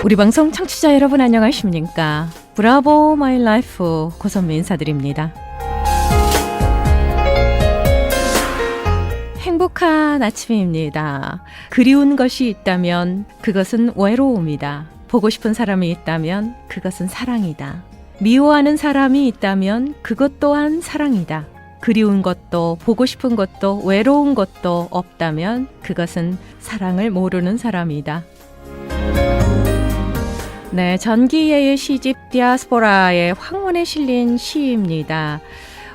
우리 방송 청취자 여러분 안녕하십니까? 브라보 마이 라이프 고선미 인사드립니다. 행복한 아침입니다. 그리운 것이 있다면 그것은 외로움이다. 보고 싶은 사람이 있다면 그것은 사랑이다. 미워하는 사람이 있다면 그것 또한 사랑이다. 그리운 것도 보고 싶은 것도 외로운 것도 없다면 그것은 사랑을 모르는 사람이다. 네, 전기예의 시집 디아스포라의 황혼에 실린 시입니다.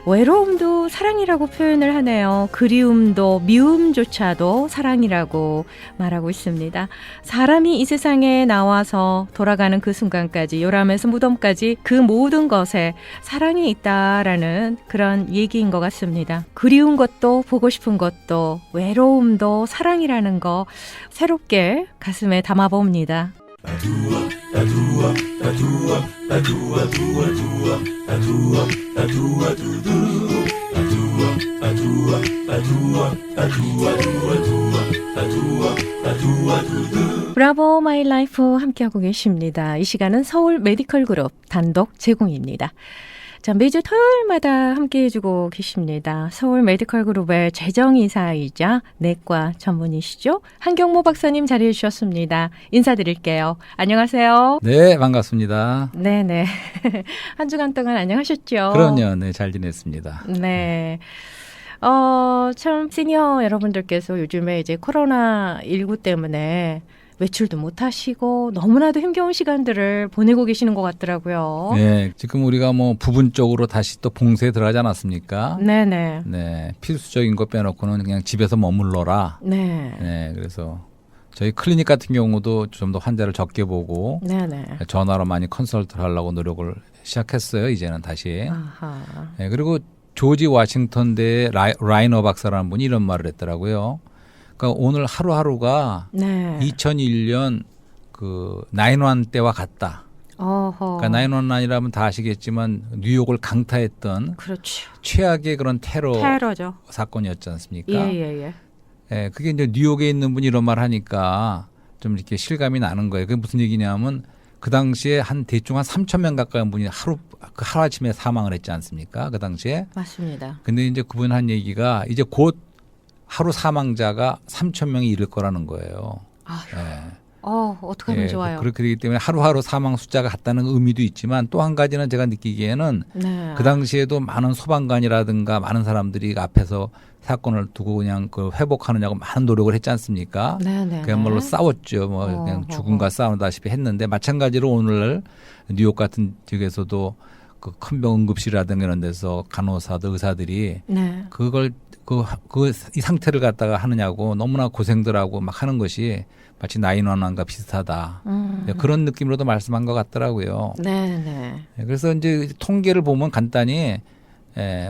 외로움도 사랑이라고 표현을 하네요. 그리움도 미움조차도 사랑이라고 말하고 있습니다. 사람이 이 세상에 나와서 돌아가는 그 순간까지, 요람에서 무덤까지 그 모든 것에 사랑이 있다라는 그런 얘기인 것 같습니다. 그리운 것도 보고 싶은 것도 외로움도 사랑이라는 거 새롭게 가슴에 담아봅니다. 브라보 마이 라이프 함께하고 계십니다. 이 시간은 서울 메디컬 그룹 단독 제공입니다. 자, 매주 토요일마다 함께해주고 계십니다. 서울 메디컬 그룹의 재정이사이자 내과 전문의시죠. 한경모 박사님 자리해 주셨습니다. 인사드릴게요. 안녕하세요. 네, 반갑습니다. 네네. 한 주간 동안 안녕하셨죠? 그럼요. 네, 잘 지냈습니다. 네. 참 시니어 여러분들께서 요즘에 이제 코로나19 때문에 외출도 못 하시고 너무나도 힘겨운 시간들을 보내고 계시는 것 같더라고요. 네, 지금 우리가 뭐 부분적으로 다시 또 봉쇄에 들어가지 않았습니까? 네네. 네, 필수적인 거 빼놓고는 그냥 집에서 머물러라. 네. 네, 그래서 저희 클리닉 같은 경우도 좀 더 환자를 적게 보고 네네. 전화로 많이 컨설트를 하려고 노력을 시작했어요. 이제는 다시. 아하. 네, 그리고 조지 워싱턴대 라이너 박사라는 분이 이런 말을 했더라고요. 그러니까 오늘 하루하루가 네. 2001년 그 9/11 때와 같다. 어허. 그러니까 9/11이라면 다 아시겠지만 뉴욕을 강타했던 그렇죠. 최악의 그런 테러죠. 사건이었지 않습니까? 예예예. 예, 그게 이제 뉴욕에 있는 분이 이런 말 하니까 좀 이렇게 실감이 나는 거예요. 그게 무슨 얘기냐면 그 당시에 대충 한 3,000명 가까운 분이 하루아침에 사망을 했지 않습니까? 그 당시에. 맞습니다. 근데 이제 그분 한 얘기가 이제 곧 하루 사망자가 3,000명이 이를 거라는 거예요. 아휴. 예. 어떻게 하면 좋아요. 그렇게 되기 때문에 하루하루 사망 숫자가 같다는 의미도 있지만 또 한 가지는 제가 느끼기에는 네. 그 당시에도 많은 소방관이라든가 많은 사람들이 앞에서 사건을 두고 그냥 그 회복하느냐고 많은 노력을 했지 않습니까? 네네. 그야말로 싸웠죠. 뭐 그냥 죽음과 싸운다시피 했는데 마찬가지로 오늘 뉴욕 같은 지역에서도 그 큰 병 응급실이라든가 이런 데서 간호사들, 의사들이 네. 그걸 이 상태를 갖다가 하느냐고 너무나 고생들하고 막 하는 것이 마치 9/11과 비슷하다. 그런 느낌으로도 말씀한 것 같더라고요. 네네. 그래서 이제 통계를 보면 간단히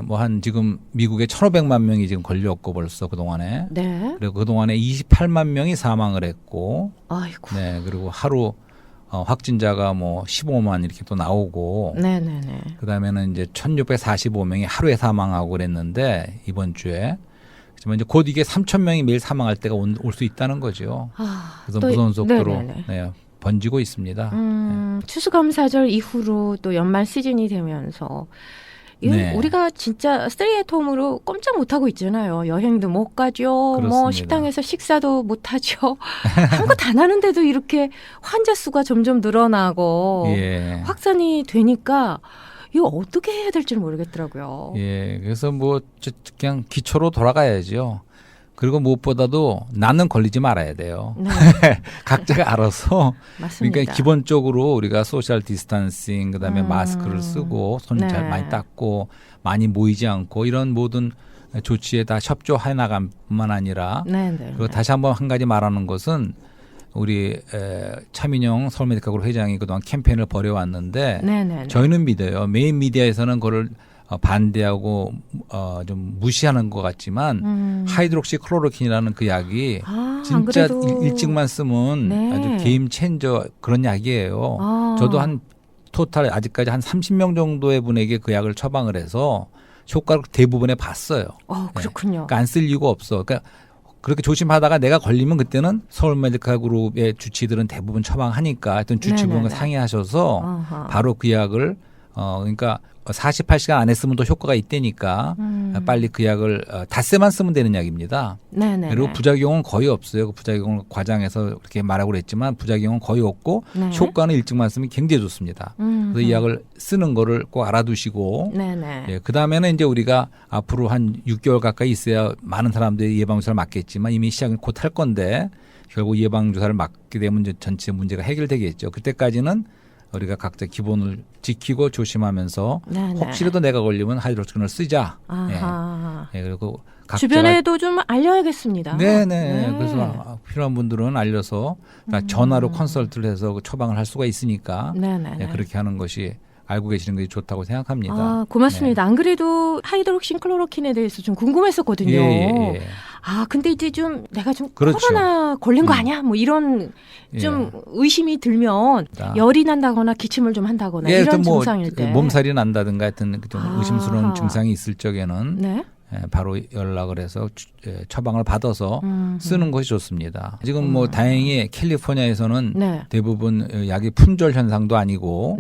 뭐 한 지금 미국에 1,500만 명이 지금 걸렸고 벌써 그동안에. 네. 그리고 그동안에 28만 명이 사망을 했고. 아이고. 네. 그리고 하루 확진자가 뭐 15만 이렇게 또 나오고. 네네네. 그다음에는 이제 1,645명이 하루에 사망하고 그랬는데 이번 주에. 하지만 이제 곧 이게 3,000명이 매일 사망할 때가 올 수 있다는 거죠. 그래서 무서운 속도로 네, 번지고 있습니다. 추수감사절 이후로 또 연말 시즌이 되면서 네. 우리가 진짜 스테이앳홈으로 꼼짝 못하고 있잖아요. 여행도 못 가죠. 그렇습니다. 뭐 식당에서 식사도 못하죠. 한 거 다 나는데도 이렇게 환자 수가 점점 늘어나고 예. 확산이 되니까 이거 어떻게 해야 될지 모르겠더라고요. 예, 그래서 뭐 그냥 기초로 돌아가야죠. 그리고 무엇보다도 나는 걸리지 말아야 돼요. 네. 각자가 알아서. 맞습니다. 그러니까 기본적으로 우리가 소셜 디스턴싱, 그다음에 마스크를 쓰고 손 잘 네. 많이 닦고 많이 모이지 않고 이런 모든 조치에 다 협조해 나갈 뿐만 아니라 네네. 그리고 다시 한번 한 가지 말하는 것은 우리 차민영 서울 메디컬 그룹 회장이 그동안 캠페인을 벌여왔는데 네네. 저희는 믿어요. 메인 미디어에서는 그걸 반대하고 좀 무시하는 것 같지만 하이드록시 클로로킨이라는 그 약이 진짜 일찍만 쓰면 네. 아주 게임 체인저 그런 약이에요. 저도 한 토탈 아직까지 한 30명 정도의 분에게 그 약을 처방을 해서 효과를 대부분에 봤어요. 그렇군요. 그러니까 안 쓸 이유가 없어. 그러니까 그렇게 조심하다가 내가 걸리면 그때는 서울 메디컬 그룹의 주치의들은 대부분 처방하니까 하여튼 주치의분과 상의하셔서 어허. 바로 그 약을 그러니까 48시간 안에 쓰면 또 효과가 있다니까 빨리 그 약을 닷새만 쓰면 되는 약입니다. 네네. 그리고 부작용은 거의 없어요. 그 부작용을 과장해서 이렇게 말하고 그랬지만 부작용은 거의 없고 네. 효과는 일찍만 쓰면 굉장히 좋습니다. 그래서 이 약을 쓰는 거를 꼭 알아두시고 네네. 예, 그다음에는 이제 우리가 앞으로 한 6개월 가까이 있어야 많은 사람들이 예방주사를 맞겠지만 이미 시작을 곧 할 건데 결국 예방주사를 맞게 되면 이제 전체 문제가 해결되겠죠. 그때까지는 우리가 각자 기본을 지키고 조심하면서 네네. 혹시라도 내가 걸리면 하이드록시콘을 쓰자. 아하. 예, 그리고 각자가 주변에도 좀 알려야겠습니다. 네네. 네. 그래서 필요한 분들은 알려서 전화로 컨설트를 해서 처방을 할 수가 있으니까 네네. 예, 그렇게 하는 것이 알고 계시는 것이 좋다고 생각합니다. 아, 고맙습니다. 안 그래도 하이드록신 클로로킨에 대해서 좀 궁금했었거든요. 예. 아, 근데 이제 좀 내가 좀 그렇죠. 코로나 걸린 거 아니야? 뭐 이런 좀 의심이 들면 열이 난다거나 기침을 좀 한다거나 예, 이런 뭐 증상일 때 몸살이 난다든가 하여튼 좀 의심스러운 증상이 있을 적에는 네? 바로 연락을 해서 처방을 받아서 쓰는 것이 좋습니다. 지금 뭐 다행히 캘리포니아에서는 네. 대부분 약이 품절 현상도 아니고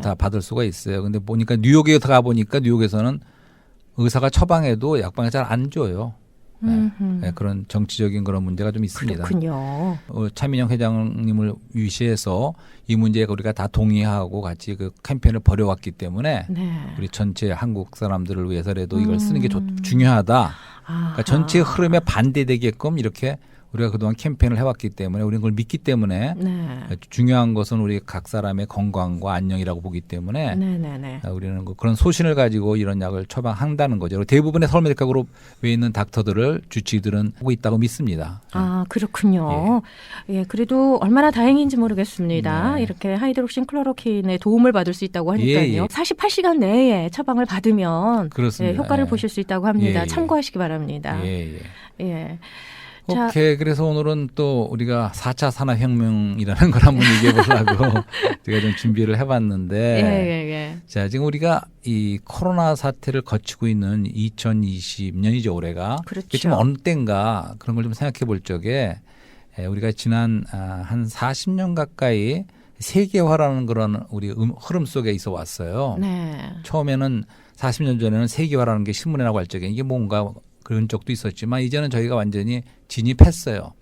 다 받을 수가 있어요. 근데 보니까 뉴욕에 들어가 보니까 뉴욕에서는 의사가 처방해도 약방에 잘 안 줘요. 네, 그런 정치적인 그런 문제가 좀 있습니다. 그렇군요. 차민영 회장님을 위시해서 이 문제에 우리가 다 동의하고 같이 그 캠페인을 벌여왔기 때문에 네. 우리 전체 한국 사람들을 위해서라도 이걸 쓰는 게 중요하다. 그러니까 전체 흐름에 반대되게끔 이렇게 우리가 그동안 캠페인을 해왔기 때문에 우리는 그걸 믿기 때문에 중요한 것은 우리 각 사람의 건강과 안녕이라고 보기 때문에 우리는 그런 소신을 가지고 이런 약을 처방한다는 거죠. 대부분의 서울 메디컬 그룹 외에 있는 닥터들을 주치의들은 하고 있다고 믿습니다. 아, 그렇군요. 예, 그래도 얼마나 다행인지 모르겠습니다. 네. 이렇게 하이드록신 클로로킨의 도움을 받을 수 있다고 하니까요. 48시간 내에 처방을 받으면 그렇습니다. 효과를 보실 수 있다고 합니다. 예. 참고하시기 바랍니다. 예. 예. 오케이. 그래서 오늘은 또 우리가 4차 산업혁명이라는 걸 한번 얘기해 보려고 제가 좀 준비를 해봤는데 자, 지금 우리가 이 코로나 사태를 거치고 있는 2020년이죠, 올해가. 그렇죠. 좀 어느 때인가 그런 걸 좀 생각해 볼 적에 우리가 지난 한 40년 가까이 세계화라는 그런 우리 흐름 속에 있어 왔어요. 네. 처음에는 40년 전에는 세계화라는 게 신문에 나고 할 적에 이게 뭔가 그런 적도 있었지만 이제는 저희가 완전히 진입했어요.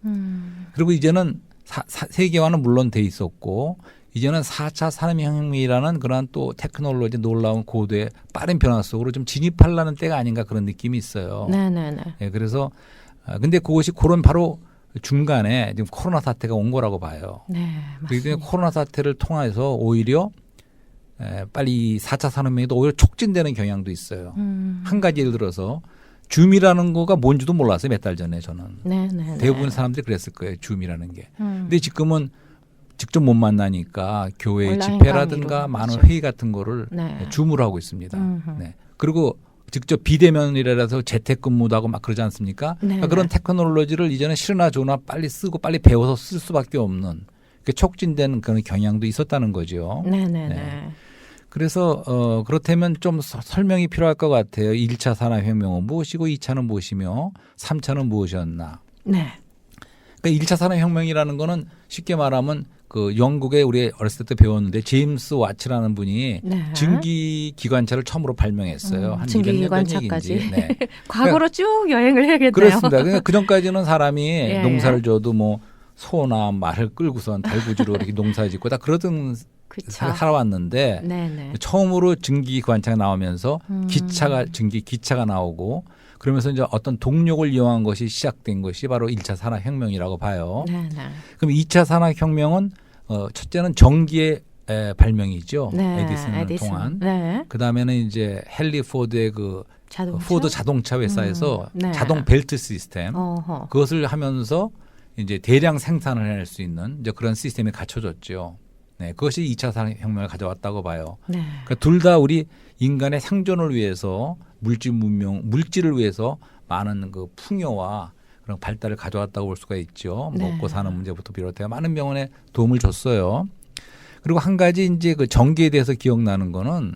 그리고 이제는 세계화는 물론 돼 있었고 이제는 4차 산업혁명이라는 그러한 또 테크놀로지 놀라운 고도의 빠른 변화 속으로 좀 진입하려는 때가 아닌가 그런 느낌이 있어요. 네네네. 예, 그래서 근데 그것이 그런 바로 중간에 지금 코로나 사태가 온 거라고 봐요. 네, 그렇기 때문에 맞습니다. 코로나 사태를 통해서 오히려 빨리 4차 산업혁명도 오히려 촉진되는 경향도 있어요. 한 가지 예를 들어서 줌이라는 거가 뭔지도 몰랐어요. 몇 달 전에 저는. 네네. 대부분 사람들이 그랬을 거예요. 줌이라는 게. 근데 지금은 직접 못 만나니까 교회 온라인 집회라든가 강의로. 많은 그렇죠. 회의 같은 거를 네. 줌으로 하고 있습니다. 네. 그리고 직접 비대면이라서 재택근무도 하고 막 그러지 않습니까? 그러니까 그런 테크놀로지를 이제는 싫으나 좋으나 빨리 쓰고 빨리 배워서 쓸 수밖에 없는 촉진되는 그런 경향도 있었다는 거죠. 네네네. 네. 그래서 그렇다면 좀 설명이 필요할 것 같아요. 1차 산업혁명은 무엇이고 2차는 무엇이며 3차는 무엇이었나. 네. 그러니까 1차 산업혁명이라는 거는 쉽게 말하면 그 영국에 우리 어렸을 때 배웠는데 제임스 와츠라는 분이 증기 기관차를 처음으로 발명했어요. 한 증기 200년 전 기관차까지. 얘기인지. 네. 과거로 쭉 여행을 해야겠네요. 그렇습니다. 그러니까 그 전까지는 사람이 농사를 예. 져도 뭐 소나 말을 끌고선 달구지로 이렇게 농사 짓고 다 그러던 그쵸. 살아왔는데 네네. 처음으로 증기 기관차가 나오면서 증기 기차가 나오고 그러면서 이제 어떤 동력을 이용한 것이 시작된 것이 바로 1차 산업혁명이라고 봐요. 네네. 그럼 2차 산업혁명은 첫째는 전기의 발명이죠. 네. 에디슨을 통한. 네. 그 다음에는 이제 헨리 포드의 그 포드 자동차 회사에서 자동 벨트 시스템 그것을 하면서 이제 대량 생산을 해낼 수 있는 이제 그런 시스템이 갖춰졌죠. 네, 그것이 2차 산업혁명을 가져왔다고 봐요. 네. 그러니까 둘 다 우리 인간의 생존을 위해서 물질을 위해서 많은 그 풍요와 그런 발달을 가져왔다고 볼 수가 있죠. 네. 먹고 사는 문제부터 비롯해 많은 병원에 도움을 줬어요. 그리고 한 가지 이제 그 전기에 대해서 기억나는 거는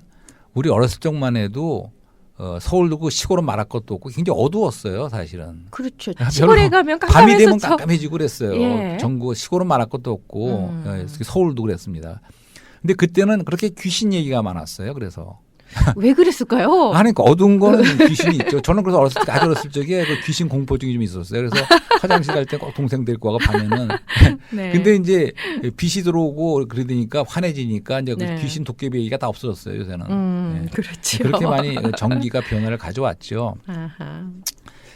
우리 어렸을 적만 해도 서울도 그 시골은 말할 것도 없고 굉장히 어두웠어요, 사실은. 그렇죠. 시골에 가면 깜깜해서 밤이 되면 깜깜해지고 그랬어요. 예. 전국 시골은 말할 것도 없고 서울도 그랬습니다. 근데 그때는 그렇게 귀신 얘기가 많았어요. 그래서 왜 그랬을까요? 아니, 그러니까 어두운 거는 귀신이 있죠. 저는 그래서 아주 어렸을 적에 그 귀신 공포증이 좀 있었어요. 그래서 화장실 갈 때 꼭 동생 데리고 와가 밤에는. 네. 근데 이제 빛이 들어오고 그러니까 환해지니까 이제 네. 그 귀신 도깨비 얘기가 다 없어졌어요, 요새는. 네. 그렇죠. 그렇게 많이 전기가 변화를 가져왔죠. 아하.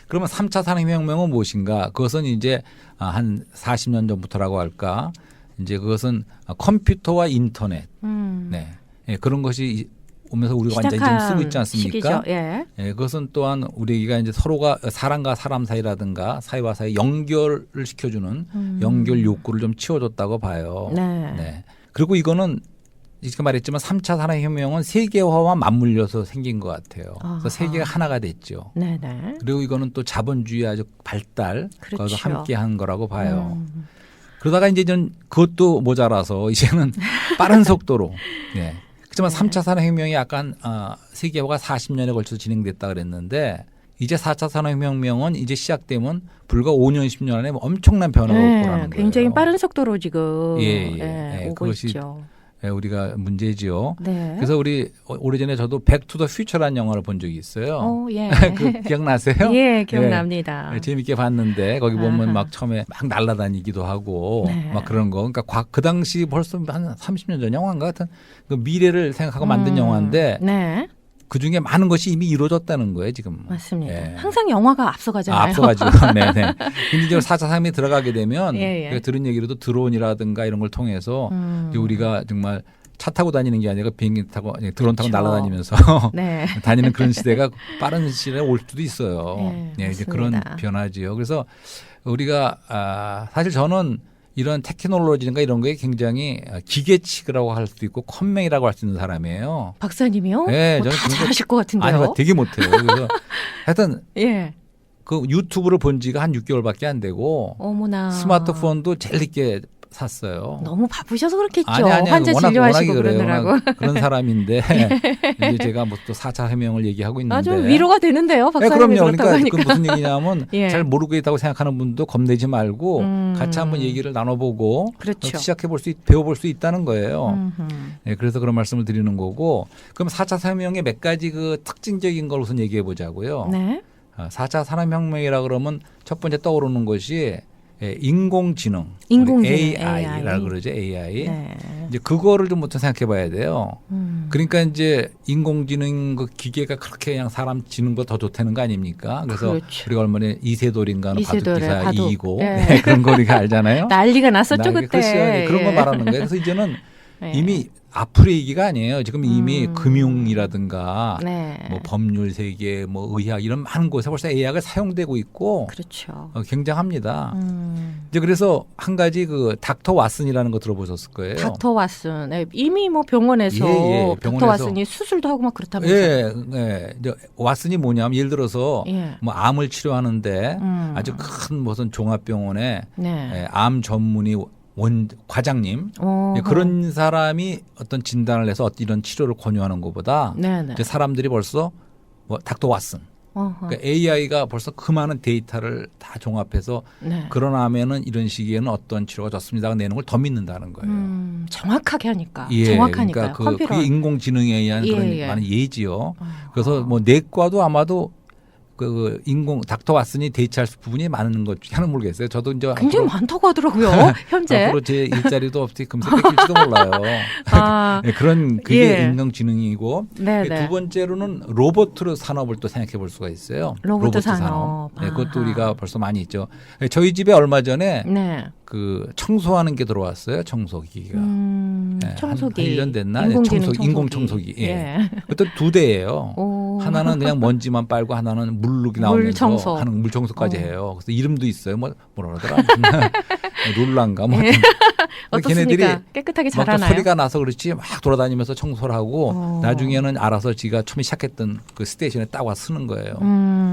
그러면 3차 산업혁명은 무엇인가? 그것은 이제 한 40년 전부터라고 할까? 이제 그것은 컴퓨터와 인터넷. 네. 네, 그런 것이 오면서 우리가 완전히 지금 쓰고 있지 않습니까? 예. 예, 그것은 또한 우리가 이제 서로가 사람과 사람 사이라든가 사이와 사이 연결을 시켜주는 연결 욕구를 좀 치워줬다고 봐요. 네. 네. 그리고 이거는 지금 말했지만 3차 산업혁명은 세계화와 맞물려서 생긴 것 같아요. 그래서 세계가 하나가 됐죠. 네네. 그리고 이거는 또 자본주의 아주 발달, 그렇죠. 거기서 함께한 거라고 봐요. 그러다가 이제 는 그것도 모자라서 이제는 빠른 속도로. 네. 그렇지만 3차 산업혁명이 약간 세계화가 40년에 걸쳐서 진행됐다 그랬는데 이제 4차 산업혁명은 이제 시작되면 불과 5년 10년 안에 엄청난 변화가 올 거라는 거예요. 굉장히 빠른 속도로 지금 오고 그것이 있죠. 우리가 문제지요. 네. 그래서 우리 오래전에 저도 백 투 더 퓨처라는 영화를 본 적이 있어요. 예. 그 기억나세요? 예, 기억납니다. 네, 재밌게 봤는데 거기 보면 막 처음에 막 날아다니기도 하고 네. 막 그런 거. 그러니까 그 당시 벌써 한 30년 전 영화인가 같은 그 미래를 생각하고 만든 영화인데 네. 그중에 많은 것이 이미 이루어졌다는 거예요, 지금. 맞습니다. 예. 항상 영화가 앞서가잖아요. 앞서가지고. 네네. 근데 이제 4차 산업이 들어가게 되면 예. 들은 얘기로도 드론이라든가 이런 걸 통해서 이제 우리가 정말 차 타고 다니는 게 아니라 비행기 타고 드론 타고 그렇죠. 날아다니면서 네. 다니는 그런 시대가 빠른 시대에 올 수도 있어요. 네, 이제 맞습니다. 그런 변화지요. 그래서 우리가 사실 저는 이런 테크놀로지인가 이런 거에 굉장히 기계치라고 할 수도 있고 컴맹이라고 할 수 있는 사람이에요. 박사님이요? 네, 다 저는 잘하실 것 같은데요. 아니, 되게 못해요. 그래서 하여튼 예. 그 유튜브를 본 지가 한 6개월밖에 안 되고 어머나. 스마트폰도 제일 늦게 샀어요. 너무 바쁘셔서 그렇겠죠. 아니, 환자 진료하시고 그래요. 그러느라고. 워낙 그런 사람인데 이제 제가 뭐 또 4차 혁명을 얘기하고 있는데. 아주 위로가 되는데요. 네, 박사님이 그럼요. 그렇다고 그러니까 그 하니까. 무슨 얘기냐면 예. 잘 모르고 있다고 생각하는 분도 겁내지 말고 같이 한번 얘기를 나눠보고 그렇죠. 시작해볼 수 배워볼 수 있다는 거예요. 네, 그래서 그런 말씀을 드리는 거고 그럼 4차 산업혁명의 몇 가지 그 특징적인 걸 우선 얘기해 보자고요. 네. 4차 산업혁명이라 그러면 첫 번째 떠오르는 것이 인공지능, AI라고 그러죠. AI. 네. 이제 그거를 좀 먼저 생각해 봐야 돼요. 그러니까 이제 인공지능 그 기계가 그렇게 그냥 사람 지능보다 더 좋다는 거 아닙니까? 그래서 그렇죠. 우리가 얼마나 이세돌인가는 이세돌의 바둑기사 이기고 네. 네, 그런 거 우리가 알잖아요. 난리가 났었죠 그때. 글쎄요. 네, 그런 거 예. 말하는 거예요. 그래서 이제는 네. 이미 앞으로 얘기가 아니에요. 지금 이미 금융이라든가 네. 뭐 법률 세계, 뭐 의학 이런 많은 곳에 벌써 AI가 사용되고 있고 그렇죠. 굉장합니다. 이제 그래서 한 가지 그 닥터 왓슨이라는 거 들어보셨을 거예요. 닥터 왓슨. 네, 이미 뭐 병원에서 닥터 왓슨이 수술도 하고 막 그렇다면서요. 예. 이제 왓슨이 뭐냐면 예를 들어서 예. 뭐 암을 치료하는데 아주 큰 무슨 종합병원에 네. 암 전문의 과장님 어허. 그런 사람이 어떤 진단을 해서 이런 치료를 권유하는 것보다 네네. 이제 사람들이 벌써 뭐 닥터 왓슨 그러니까 AI가 벌써 그 많은 데이터를 다 종합해서 네. 그런 암에는 이런 시기에는 어떤 치료가 좋습니다가 내는 걸 더 믿는다는 거예요. 정확하게 하니까. 예, 정확하니까요. 그러니까 컴퓨터. 그게 인공지능에 의한 예, 그런 예. 많은 예지요. 그래서 뭐 내과도 아마도 그 닥터 왓슨이 대체할 부분이 많은 것 중에 하나는 모르겠어요. 저도 이제 굉장히 많다고 하더라고요. 현재. 앞으로 제 일자리도 없이 금세 뺏길지도 몰라요. 아, 네, 그런 그게 예. 인공지능이고 네네. 두 번째로는 로봇 산업을 또 생각해 볼 수가 있어요. 로봇 산업. 네, 그것도 아하. 우리가 벌써 많이 있죠. 저희 집에 얼마 전에 네. 그 청소하는 게 들어왔어요. 청소기가. 네, 청소기. 한 1년 됐나? 인공 청소기. 예. 예. 그것도 2대예요. 오. 하나는 그냥 먼지만 빨고 하나는 물룩이 나오면서 물청소. 하는 물청소까지 해요. 그래서 이름도 있어요. 뭐라 그러더라. 룰란가 뭐. 예. 걔네들이 어떻습니까? 깨끗하게 막 잘하나요? 소리가 나서 그렇지 막 돌아다니면서 청소를 하고 나중에는 알아서 지가 처음에 시작했던 그 스테이션에 딱 와서 쓰는 거예요.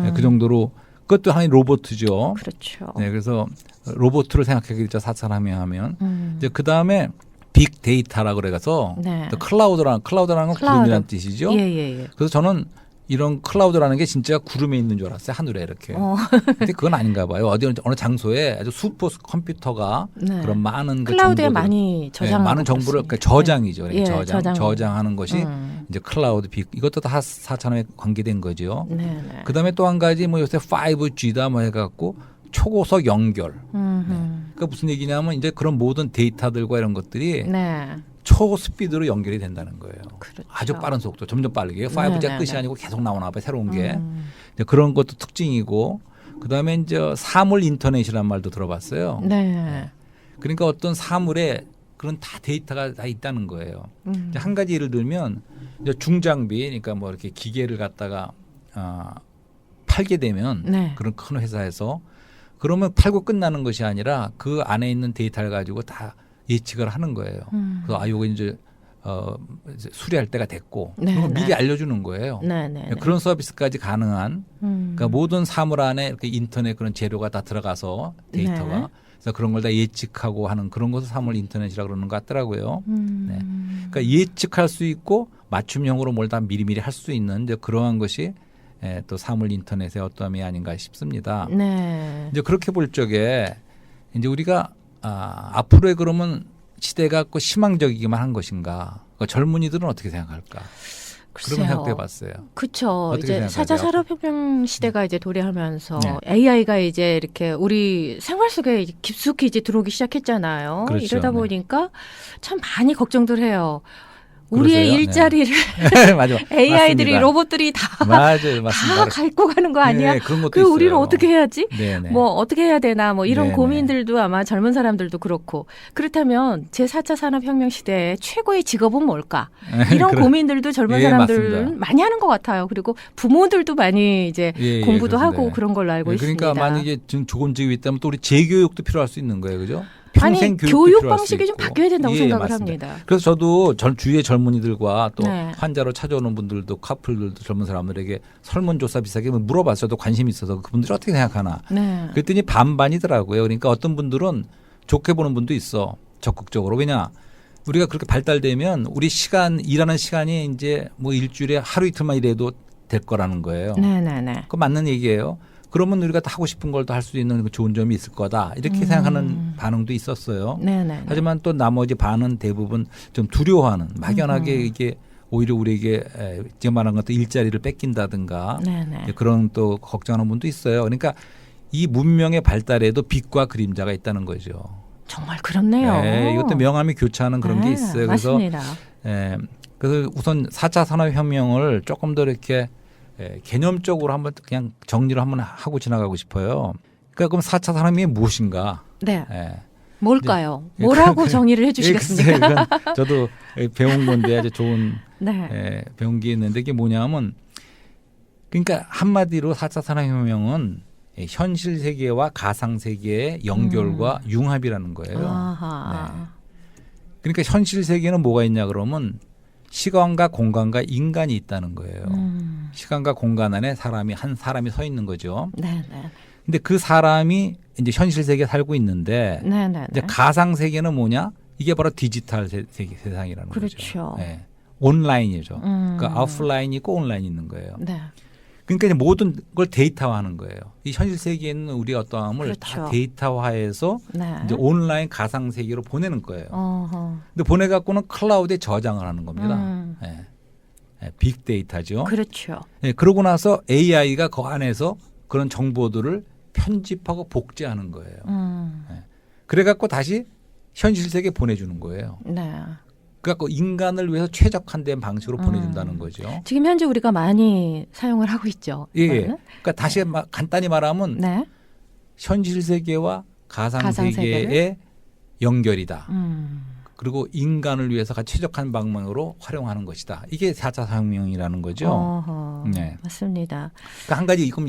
네, 그 정도로 그것도 하나의 로봇이죠. 그렇죠. 네, 그래서 로봇을 생각하게 되죠. 4차 산업하면. 이제 그 다음에 빅데이터라고 그래서 네. 클라우드라는 건 구름이라는 뜻이죠. 예. 그래서 저는 이런 클라우드라는 게 진짜 구름에 있는 줄 알았어요. 하늘에 이렇게. 근데 그건 아닌가 봐요. 어느 장소에 아주 슈퍼 컴퓨터가 네. 그런 많은 클라우드에 정보들, 많이 저장하는 많은 정보를 그러니까 저장이죠. 예, 저장하는 것이 이제 클라우드 이것도 다 4차원에 관계된 거죠. 네. 그다음에 또 한 가지 뭐 요새 5G다 뭐 해갖고 초고속 연결. 그러니까 무슨 얘기냐면 이제 그런 모든 데이터들과 이런 것들이 네. 초스피드로 연결이 된다는 거예요. 그렇죠. 아주 빠른 속도, 점점 빠르게. 5G가 네네네. 끝이 아니고 계속 나오나 봐요. 새로운 게. 이제 그런 것도 특징이고 그다음에 이제 사물 인터넷이라는 말도 들어봤어요. 네. 그러니까 어떤 사물에 그런 다 데이터가 다 있다는 거예요. 이제 한 가지 예를 들면 이제 중장비, 그러니까 뭐 이렇게 기계를 갖다가 팔게 되면 네. 그런 큰 회사에서 그러면 팔고 끝나는 것이 아니라 그 안에 있는 데이터를 가지고 다 예측을 하는 거예요. 그래서 요거 이제 이제 수리할 때가 됐고 그리고 미리 알려주는 거예요. 네. 그런 서비스까지 가능한 그러니까 모든 사물 안에 이렇게 인터넷 그런 재료가 다 들어가서 데이터가 네. 그래서 그런 걸 다 예측하고 하는 그런 것을 사물 인터넷이라고 그러는 것 같더라고요. 네. 그러니까 예측할 수 있고 맞춤형으로 뭘 다 미리미리 할 수 있는 이제 그러한 것이 또 사물 인터넷의 어떠함이 아닌가 싶습니다. 네. 이제 그렇게 볼 적에 이제 우리가 앞으로의 그러면 시대가 꼭 희망적이기만 한 것인가? 그러니까 젊은이들은 어떻게 생각할까? 그런 생각도 해봤어요. 그렇죠. 이제 생각하세요? 4차 산업혁명 시대가 이제 도래하면서 네. AI가 이제 이렇게 우리 생활 속에 깊숙이 이제 들어오기 시작했잖아요. 그렇죠. 이러다 네. 보니까 참 많이 걱정들 해요. 우리의 그러세요? 일자리를 맞아. AI들이 맞습니다. 로봇들이 다 맞아요, 맞습니다. 갖고 가는 거 아니야? 네, 그런 것도 그 있어요. 우리는 어떻게 해야지? 네네. 뭐 어떻게 해야 되나? 뭐 이런 네네. 고민들도 아마 젊은 사람들도 그렇고 그렇다면 제4차 산업혁명 시대의 최고의 직업은 뭘까? 이런 그런- 고민들도 젊은 예, 사람들은 맞습니다. 많이 하는 것 같아요. 그리고 부모들도 많이 이제 예, 공부도 그렇습니다. 하고 그런 걸로 알고 그러니까 있습니다. 만약에 좀 좋은 직업이 있다면 또 우리 재교육도 필요할 수 있는 거예요, 그죠? 아니 평생 교육도 교육 필요할 수 방식이 좀 있고. 바뀌어야 된다고 예, 생각을 맞습니다. 합니다. 그래서 저도 주위의 젊은이들과 또 네. 환자로 찾아오는 분들도 커플들도 젊은 사람들에게 설문조사 비슷하게 물어봤어요. 저도 관심이 있어서 그분들이 어떻게 생각하나. 네. 그랬더니 반반이더라고요. 그러니까 어떤 분들은 좋게 보는 분도 있어. 적극적으로. 왜냐? 우리가 그렇게 발달되면 우리 일하는 시간이 이제 뭐 일주일에 하루 이틀만 일해도 될 거라는 거예요. 네네네. 그거 맞는 얘기예요. 그러면 우리가 다 하고 싶은 걸 더 할 수 있는 좋은 점이 있을 거다. 이렇게 생각하는 반응도 있었어요. 네네. 하지만 또 나머지 반은 대부분 좀 두려워하는 막연하게 이게 오히려 우리에게 지금 말한 것도 일자리를 뺏긴다든가 네네. 그런 또 걱정하는 분도 있어요. 그러니까 이 문명의 발달에도 빛과 그림자가 있다는 거죠. 정말 그렇네요. 네, 이것도 명암이 교차하는 그런 게 네, 있어요. 맞습니다. 그래서 우선 4차 산업혁명을 조금 더 이렇게 개념적으로 한번 그냥 정리를 한번 하고 지나가고 싶어요. 그러니까 그럼 4차 산업이 무엇인가? 네. 예. 뭘까요? 예, 뭐라고 그- 정의를 해주시겠습니까? 글쎄요, 그건 저도 배운 건데 아주 좋은 네. 배운 게 있는데 이게 뭐냐면 그러니까 한마디로 4차 산업혁명은 현실 세계와 가상 세계의 연결과 융합이라는 거예요. 아하. 그러니까 현실 세계는 뭐가 있냐 그러면 시간과 공간과 인간이 있다는 거예요. 시간과 공간 안에 한 사람이 서 있는 거죠. 네네. 근데 그 사람이 이제 현실 세계에 살고 있는데 네네. 이제 가상 세계는 뭐냐? 이게 바로 디지털 세상이라는 그렇죠. 거죠. 네. 온라인이죠. 그러니까 오프라인이 있고 온라인이 있는 거예요. 네. 그러니까 이제 모든 걸 데이터화하는 거예요. 이 현실 세계에 있는 우리 어떠함을 그렇죠. 다 데이터화해서 네. 이제 온라인 가상 세계로 보내는 거예요. 어허. 근데 보내갖고는 클라우드에 저장을 하는 겁니다. 빅데이터죠. 그렇죠. 그러고 나서 AI가 그 안에서 그런 정보들을 편집하고 복제하는 거예요. 그래갖고 다시 현실 세계에 보내주는 거예요. 네. 그래갖고 인간을 위해서 최적화된 방식으로 보내준다는 거죠. 지금 현재 우리가 많이 사용을 하고 있죠. 예. 이거는? 그러니까 다시 간단히 말하면 네. 현실 세계와 가상 가상 세계의 세계를? 연결이다. 그리고 인간을 위해서 최적화된 방향으로 활용하는 것이다. 이게 4차 산업혁명이라는 거죠. 어허. 네. 맞습니다. 그러니까 한 가지 그럼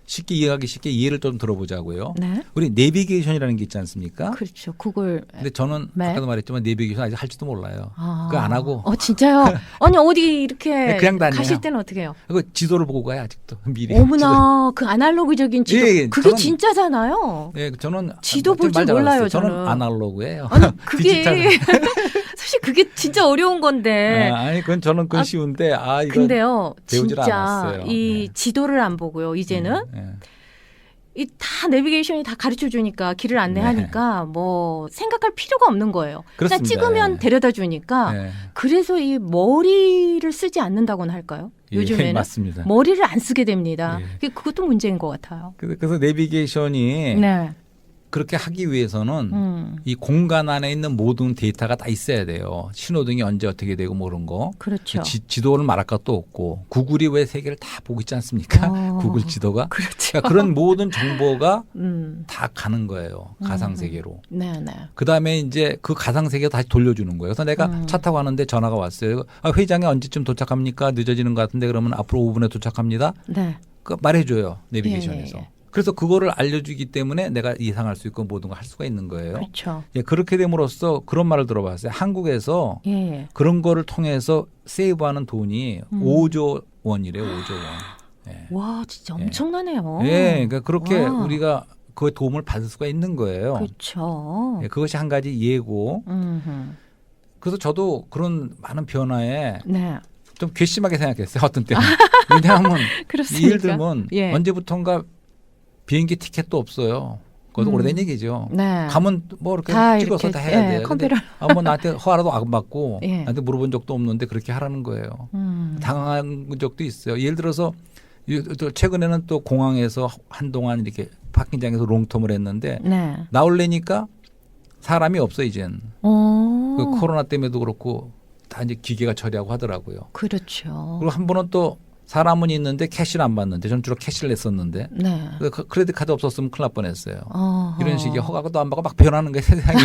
쉽게 이해하기 쉽게 예를 좀 들어보자고요. 네. 우리 내비게이션이라는 게 있지 않습니까? 그렇죠. 구글. 근데 저는 네. 아까도 말했지만 내비게이션 아직 할지도 몰라요. 아. 그거 안 하고 진짜요? 아니 어디 이렇게 네, 그냥 다녀요. 가실 때는 어떻게 해요? 그거 지도를 보고 가요 아직도 미리. 어머나 그 아날로그적인 지도. 예, 그게 저는- 진짜잖아요. 예, 저는 지도 볼 말 줄 몰라요, 잘못했어요. 저는. 아날로그예요. 아니 그게 디지털. 사실 그게 진짜 어려운 건데. 아니 그건 저는 쉬운데 이건 근데요, 배우질 진짜 않았어요. 이 지도를 안 보고요. 이제는 이 다 내비게이션이 다 가르쳐 주니까 길을 안내하니까 뭐 생각할 필요가 없는 거예요. 그냥 찍으면 데려다 주니까 그래서 이 머리를 쓰지 않는다고는 할까요? 요즘에는 맞습니다. 머리를 안 쓰게 됩니다. 그것도 문제인 것 같아요. 그래서 내비게이션이 그렇게 하기 위해서는 이 공간 안에 있는 모든 데이터가 다 있어야 돼요. 신호등이 언제 어떻게 되고 뭐 그런 거. 그렇죠. 지도를 말할 것도 없고 구글이 왜 세계를 다 보고 있지 않습니까? 구글 지도가. 그렇죠. 그러니까 그런 모든 정보가 다 가는 거예요. 가상세계로. 그다음에 이제 그 가상세계 다시 돌려주는 거예요. 그래서 내가 차 타고 가는데 전화가 왔어요. 회장에 언제쯤 도착합니까? 늦어지는 것 같은데 그러면 앞으로 5분에 도착합니다. 그 말해줘요. 내비게이션에서. 그래서 그거를 알려주기 때문에 내가 예상할 수 있고 모든 걸 할 수가 있는 거예요. 그렇죠. 그렇게 됨으로써 그런 말을 들어봤어요. 한국에서 그런 거를 통해서 세이브하는 돈이 5조 원이래요. 5조 원. 와, 진짜 엄청나네요. 그러니까 그렇게 우리가 그 도움을 받을 수가 있는 거예요. 그렇죠. 그것이 한 가지 예고. 그래서 저도 그런 많은 변화에 좀 괘씸하게 생각했어요. 어떤 때는. 왜냐하면 예를 들면 언제부턴가 비행기 티켓도 없어요. 그것도 오래된 얘기죠. 가면 뭐 이렇게 찍어서 다 해야 돼요. 컴퓨터. 뭐 나한테 허가라도 안 받고 나한테 물어본 적도 없는데 그렇게 하라는 거예요. 당한 적도 있어요. 예를 들어서 또 최근에는 또 공항에서 한동안 이렇게 파킹장에서 롱텀을 했는데 나올래니까 사람이 없어 이젠. 그 코로나 때문에도 그렇고 다 이제 기계가 처리하고 하더라고요. 그렇죠. 그리고 한 번은 또 사람은 있는데 캐시를 안 받는데 저는 주로 캐시를 냈었는데 크레딧 카드 없었으면 큰일 날 뻔했어요. 이런 식의 허가도 안 받고 막 변하는 거예요. 세상이.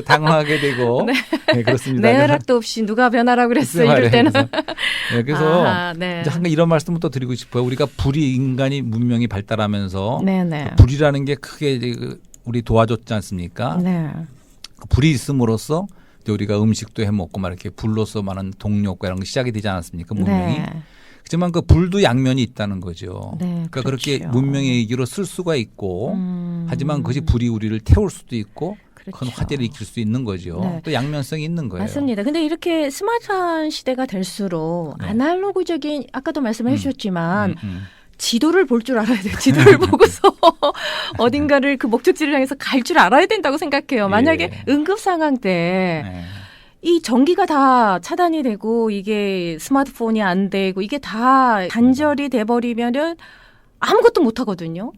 당황하게 되고. 그렇습니다. 내 허락도 없이 누가 변하라고 그랬어요. 이럴 때는. 그래서 이제 한가 이런 말씀을 또 드리고 싶어요. 우리가 인간이 문명이 발달하면서 불이라는 게 크게 우리 도와줬지 않습니까? 불이 있음으로써 우리가 음식도 해먹고 막 이렇게 불로서 많은 동력과 이런 게 시작이 되지 않았습니까? 문명이. 하지만 그 불도 양면이 있다는 거죠. 그러니까 그렇게 문명의 얘기로 쓸 수가 있고 하지만 그것이 불이 우리를 태울 수도 있고 큰 화재를 일으킬 수 있는 거죠. 또 양면성이 있는 거예요. 맞습니다. 근데 이렇게 스마트한 시대가 될수록 아날로그적인 아까도 말씀해 주셨지만 지도를 볼 줄 알아야 돼요. 지도를 보고서 어딘가를 그 목적지를 향해서 갈 줄 알아야 된다고 생각해요. 만약에 응급 상황 때 이 전기가 다 차단이 되고 이게 스마트폰이 안 되고 이게 다 단절이 돼버리면은 아무것도 못 하거든요.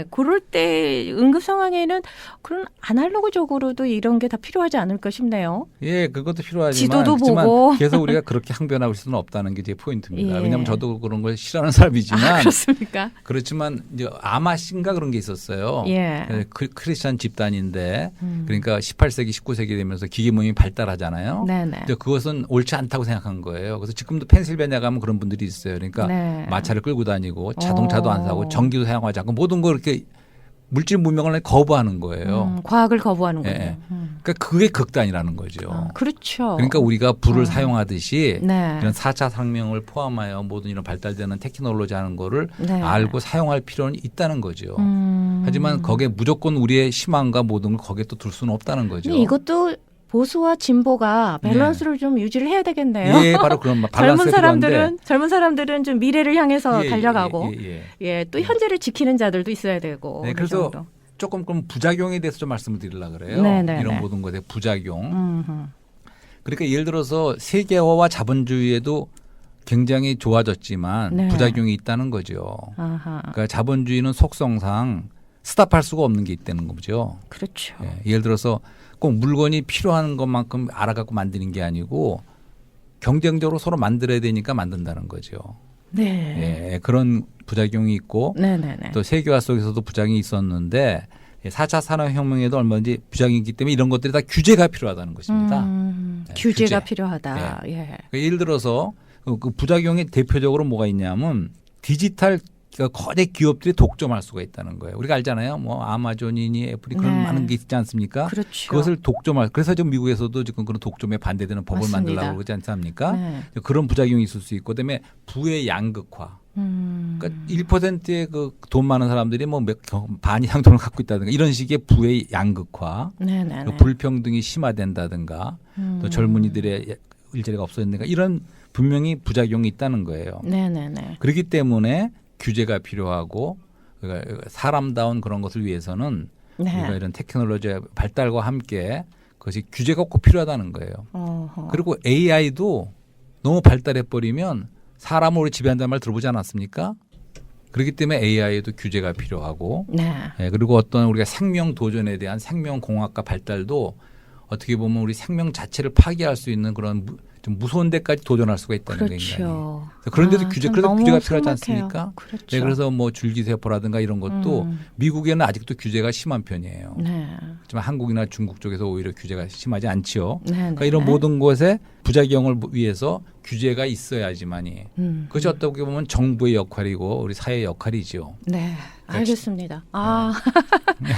그럴 때 응급 상황에는 그런 아날로그적으로도 이런 게 다 필요하지 않을까 싶네요. 그것도 필요하지만 지도도 보고 계속 우리가 그렇게 항변할 수는 없다는 게 제 포인트입니다. 왜냐하면 저도 그런 걸 싫어하는 사람이지만 그렇습니까? 그렇지만 이제 아마신가 그런 게 있었어요. 크리스찬 집단인데 그러니까 18세기, 19세기 되면서 기계문명이 발달하잖아요. 그것은 옳지 않다고 생각한 거예요. 그래서 지금도 펜실베니아 가면 그런 분들이 있어요. 그러니까 마차를 끌고 다니고 자동차도 안 사고 전기도 사용하지 않고 모든 걸 이렇게 물질 문명을 거부하는 거예요. 과학을 거부하는 거예요. 그러니까 그게 극단이라는 거죠. 그렇죠. 그러니까 우리가 불을 사용하듯이 이런 4차 상명을 포함하여 모든 이런 발달되는 테크놀로지 하는 거를 알고 사용할 필요는 있다는 거죠. 하지만 거기에 무조건 우리의 희망과 모든 걸 거기에 또 둘 수는 없다는 거죠. 이것도 보수와 진보가 밸런스를 좀 유지를 해야 되겠네요. 바로 그런 밸런스 젊은 사람들은 좀 미래를 향해서 달려가고, 또 현재를 지키는 자들도 있어야 되고. 그래서 조금 그럼 부작용에 대해서 좀 말씀을 드리려고 그래요. 이런 모든 것의 부작용. 그러니까 예를 들어서 세계화와 자본주의에도 굉장히 좋아졌지만 부작용이 있다는 거죠. 그러니까 자본주의는 속성상 스탑할 수가 없는 게 있다는 거죠. 그렇죠. 예를 들어서 꼭 물건이 필요한 것만큼 알아갖고 만드는 게 아니고 경쟁적으로 서로 만들어야 되니까 만든다는 거죠. 그런 부작용이 있고 또 세계화 속에서도 부작용이 있었는데 4차 산업혁명에도 얼마든지 부작용이 있기 때문에 이런 것들이 다 규제가 필요하다는 것입니다. 규제가 필요하다. 예를 들어서 그 부작용이 대표적으로 뭐가 있냐면 디지털 거대 기업들이 독점할 수가 있다는 거예요. 우리가 알잖아요. 뭐 아마존이니 애플이 그런 많은 게 있지 않습니까? 그것을 독점할. 그래서 지금 미국에서도 지금 그런 독점에 반대되는 법을 만들려고 그러지 않습니까? 그런 부작용이 있을 수 있고, 그다음에 부의 양극화. 그러니까 1%의 그 돈 많은 사람들이 뭐 반 이상 돈을 갖고 있다든가 이런 식의 부의 양극화, 불평등이 심화된다든가 또 젊은이들의 일자리가 없어진다든가 이런 분명히 부작용이 있다는 거예요. 그렇기 때문에 규제가 필요하고 그러니까 사람다운 그런 것을 위해서는 우리가 이런 테크놀로지의 발달과 함께 그것이 규제가 꼭 필요하다는 거예요. 그리고 AI도 너무 발달해 버리면 사람을 우리 지배한다는 말 들어보지 않았습니까? 그렇기 때문에 AI에도 규제가 필요하고 그리고 어떤 우리가 생명 도전에 대한 생명공학과 발달도 어떻게 보면 우리 생명 자체를 파괴할 수 있는 그런 좀 무서운 데까지 도전할 수가 있다는 거예요. 그런데도 그래도 규제가 필요하지 않습니까? 그렇죠. 그래서 뭐 줄기세포라든가 이런 것도 미국에는 아직도 규제가 심한 편이에요. 하지만 한국이나 중국 쪽에서 오히려 규제가 심하지 않지요. 그러니까 이런 모든 것에 부작용을 위해서 규제가 있어야지만이 그것이 어떻게 보면 정부의 역할이고 우리 사회의 역할이지요. 네, 알겠습니다.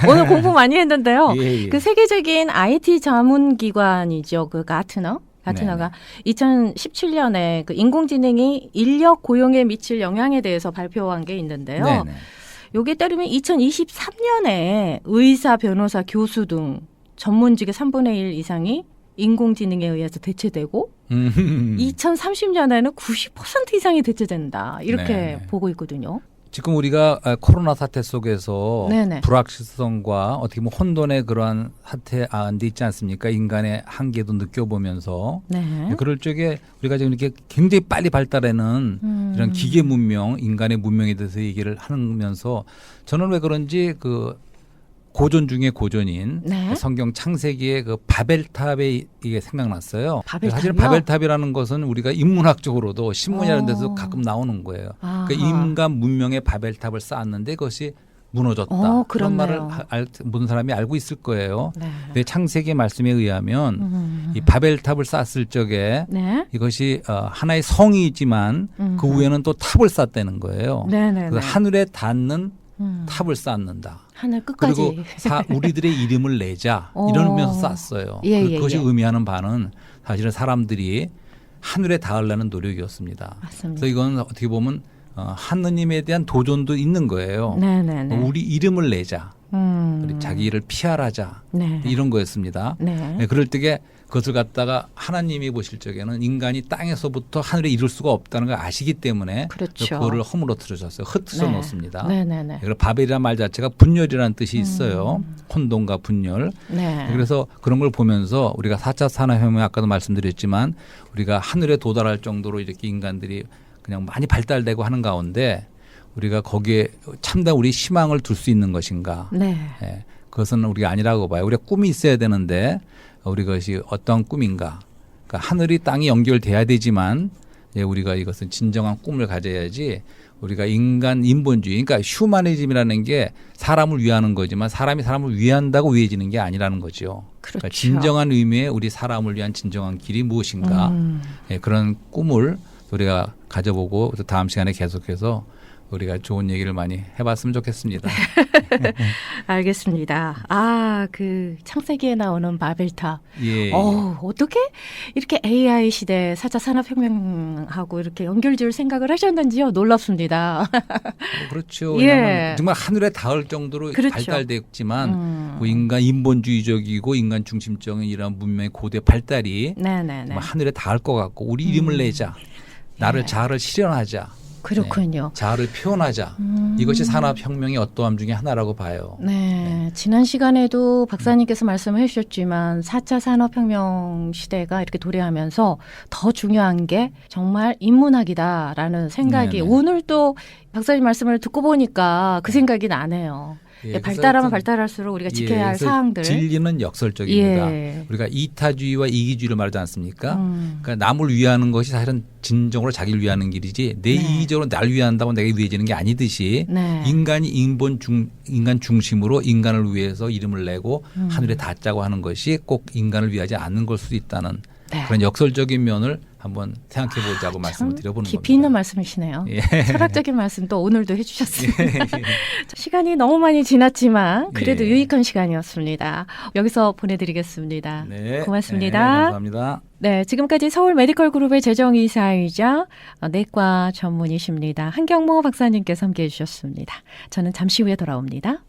오늘 공부 많이 했는데요. 그 세계적인 IT 자문 기관이죠. 그 가트너가 2017년에 그 인공지능이 인력 고용에 미칠 영향에 대해서 발표한 게 있는데요. 여기에 따르면 2023년에 의사, 변호사, 교수 등 전문직의 3분의 1 이상이 인공지능에 의해서 대체되고 2030년에는 90% 이상이 대체된다. 이렇게 보고 있거든요. 지금 우리가 코로나 사태 속에서 불확실성과 어떻게 보면 혼돈의 그러한 사태 안에 있지 않습니까? 인간의 한계도 느껴보면서 그럴 적에 우리가 지금 이렇게 굉장히 빨리 발달하는 이런 기계 문명, 인간의 문명에 대해서 얘기를 하면서 저는 왜 그런지 그 고전 중에 고전인 성경 창세기의 그 바벨탑이 이게 생각났어요. 사실 바벨탑이라는 것은 우리가 인문학적으로도 신문이라는 데서 가끔 나오는 거예요. 그러니까 인간 문명의 바벨탑을 쌓았는데 그것이 무너졌다. 그런 말을 모든 사람이 알고 있을 거예요. 근데 창세기 말씀에 의하면 이 바벨탑을 쌓았을 적에 이것이 하나의 성이지만 그 위에는 또 탑을 쌓았다는 거예요. 그래서 하늘에 닿는 탑을 쌓는다. 하늘 끝까지. 그리고 우리들의 이름을 내자 이러면서 쌓았어요. 그것이 의미하는 바는 사실은 사람들이 하늘에 닿으려는 노력이었습니다. 맞습니다. 그래서 이건 어떻게 보면 하느님에 대한 도전도 있는 거예요. 우리 이름을 내자. 우리 자기를 피하라자. 이런 거였습니다. 그럴 때에 그것을 갖다가 하나님이 보실 적에는 인간이 땅에서부터 하늘에 이룰 수가 없다는 걸 아시기 때문에 그거를 허물어뜨려줬어요. 흩어져 놓습니다. 그리고 바벨이라는 말 자체가 분열이라는 뜻이 있어요. 혼돈과 분열. 그래서 그런 걸 보면서 우리가 4차 산업혁명 아까도 말씀드렸지만 우리가 하늘에 도달할 정도로 이렇게 인간들이 그냥 많이 발달되고 하는 가운데 우리가 거기에 참된 우리 희망을 둘 수 있는 것인가. 그것은 우리가 아니라고 봐요. 우리가 꿈이 있어야 되는데 우리 것이 어떠한 꿈인가. 그러니까 하늘이 땅이 연결돼야 되지만 우리가 이것은 진정한 꿈을 가져야지 우리가 인본주의 그러니까 휴머니즘이라는 게 사람을 위하는 거지만 사람이 사람을 위한다고 위해지는 게 아니라는 거죠. 그러니까 진정한 의미의 우리 사람을 위한 진정한 길이 무엇인가. 그런 꿈을 우리가 가져보고 또 다음 시간에 계속해서 우리가 좋은 얘기를 많이 해봤으면 좋겠습니다. 알겠습니다. 그 창세기에 나오는 바벨탑. 어떻게 이렇게 AI 시대 4차 산업혁명하고 이렇게 연결지을 생각을 하셨는지요? 놀랍습니다. 그렇죠. 왜냐하면 정말 하늘에 닿을 정도로 발달됐지만 뭐 인본주의적이고 인간 중심적인 이런 문명의 고대 발달이 하늘에 닿을 것 같고 우리 이름을 내자. 나를 자아를 실현하자. 그렇군요. 자아를 표현하자. 이것이 산업혁명의 어떠함 중에 하나라고 봐요. 지난 시간에도 박사님께서 말씀을 해주셨지만 4차 산업혁명 시대가 이렇게 도래하면서 더 중요한 게 정말 인문학이다라는 생각이 오늘 또 박사님 말씀을 듣고 보니까 그 생각이 나네요. 발달하면 발달할수록 우리가 지켜야 할 사항들. 진리는 역설적입니다. 우리가 이타주의와 이기주의를 말하지 않습니까? 그러니까 남을 위하는 것이 사실은 진정으로 자기를 위하는 길이지 내 이기적으로 나를 위한다고 내가 위해지는 게 아니듯이 인간이 인간 중심으로 인간을 위해서 이름을 내고 하늘에 닿자고 하는 것이 꼭 인간을 위하지 않는 걸 수도 있다는 그런 역설적인 면을 한번 생각해 보자고 말씀을 드려보는 겁니다. 깊이 있는 말씀이시네요. 예. 철학적인 말씀도 오늘도 해주셨습니다. 시간이 너무 많이 지났지만 그래도 예. 유익한 시간이었습니다. 여기서 보내드리겠습니다. 네. 고맙습니다. 네, 감사합니다. 네, 지금까지 서울 메디컬 그룹의 재정이사이자 내과 전문의십니다. 한경모 박사님께서 함께해 주셨습니다. 저는 잠시 후에 돌아옵니다.